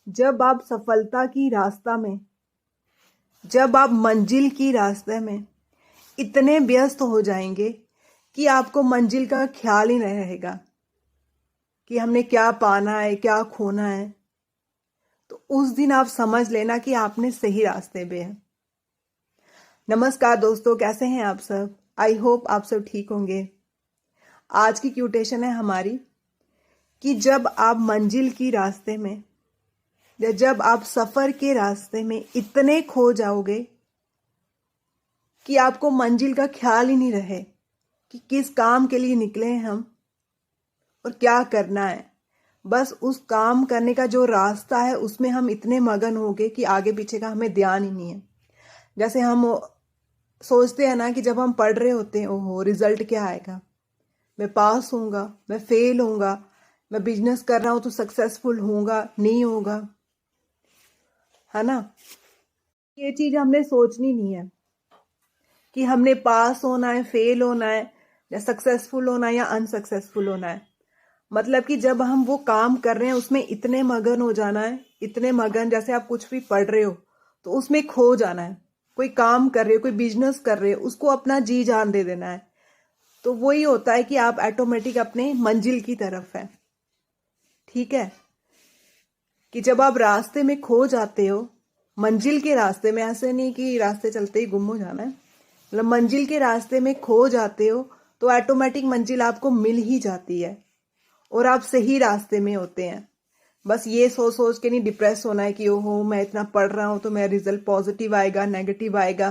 जब आप सफलता की रास्ता में, जब आप मंजिल की रास्ते में इतने व्यस्त हो जाएंगे कि आपको मंजिल का ख्याल ही नहीं रहेगा कि हमने क्या पाना है, क्या खोना है, तो उस दिन आप समझ लेना कि आपने सही रास्ते पे हैं। नमस्कार दोस्तों, कैसे हैं आप सब? आई होप आप सब ठीक होंगे। आज की क्यूटेशन है हमारी कि जब आप मंजिल की रास्ते में या जब आप सफर के रास्ते में इतने खो जाओगे कि आपको मंजिल का ख्याल ही नहीं रहे कि किस काम के लिए निकले हैं हम और क्या करना है। बस उस काम करने का जो रास्ता है उसमें हम इतने मगन हो गए कि आगे पीछे का हमें ध्यान ही नहीं है। जैसे हम सोचते हैं ना कि जब हम पढ़ रहे होते हैं, ओहो रिजल्ट क्या आएगा, मैं पास होऊंगा, मैं फेल होऊंगा, मैं बिजनेस कर रहा हूं तो सक्सेसफुल होऊंगा नहीं होगा, है ना। ये चीज हमने सोचनी नहीं है कि हमने पास होना है, फेल होना है, या सक्सेसफुल होना है या अनसक्सेसफुल होना है। मतलब कि जब हम वो काम कर रहे हैं उसमें इतने मगन हो जाना है, इतने मगन, जैसे आप कुछ भी पढ़ रहे हो तो उसमें खो जाना है। कोई काम कर रहे हो, कोई बिजनेस कर रहे हो, उसको अपना जी जान दे देना है। तो वही होता है कि आप ऑटोमेटिक अपने मंजिल की तरफ है। ठीक है, कि जब आप रास्ते में खो जाते हो, मंजिल के रास्ते में, ऐसे नहीं कि रास्ते चलते ही गुम हो जाना है, मतलब मंजिल के रास्ते में खो जाते हो तो ऑटोमेटिक मंजिल आपको मिल ही जाती है और आप सही रास्ते में होते हैं। बस ये सोच सोच के नहीं डिप्रेस होना है कि ओहो मैं इतना पढ़ रहा हूं तो मेरा रिजल्ट पॉजिटिव आएगा, नेगेटिव आएगा।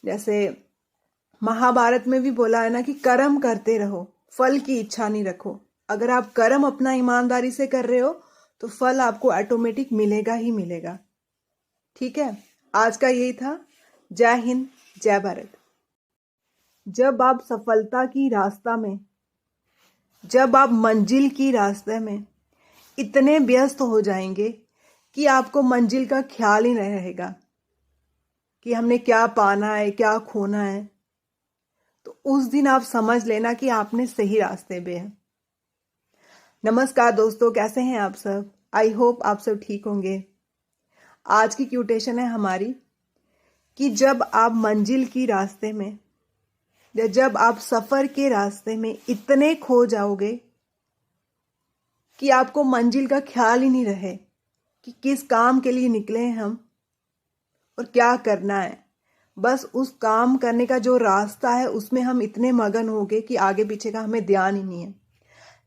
जैसे महाभारत में भी बोला है ना कि कर्म करते रहो, फल की इच्छा नहीं रखो। अगर आप कर्म अपना ईमानदारी से कर रहे हो तो फल आपको ऑटोमेटिक मिलेगा ही मिलेगा। ठीक है, आज का यही था। जय हिंद, जय भारत। जब आप सफलता की रास्ता में, जब आप मंजिल की रास्ते में इतने व्यस्त हो जाएंगे कि आपको मंजिल का ख्याल ही नहीं रहेगा कि हमने क्या पाना है, क्या खोना है, तो उस दिन आप समझ लेना कि आपने सही रास्ते पे हैं। नमस्कार दोस्तों, कैसे हैं आप सब? आई होप आप सब ठीक होंगे। आज की क्यूटेशन है हमारी कि जब आप मंजिल की रास्ते में या जब आप सफर के रास्ते में इतने खो जाओगे कि आपको मंजिल का ख्याल ही नहीं रहे कि किस काम के लिए निकले हैं हम और क्या करना है। बस उस काम करने का जो रास्ता है उसमें हम इतने मगन हो गए कि आगे पीछे का हमें ध्यान ही नहीं है।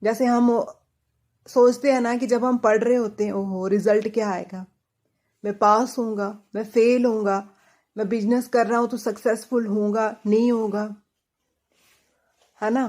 जैसे हम सोचते हैं ना कि जब हम पढ़ रहे होते हैं, ओहो रिजल्ट क्या आएगा, मैं पास होऊंगा, मैं फेल होऊंगा, मैं बिजनेस कर रहा हूं तो सक्सेसफुल होऊंगा नहीं होगा, है ना।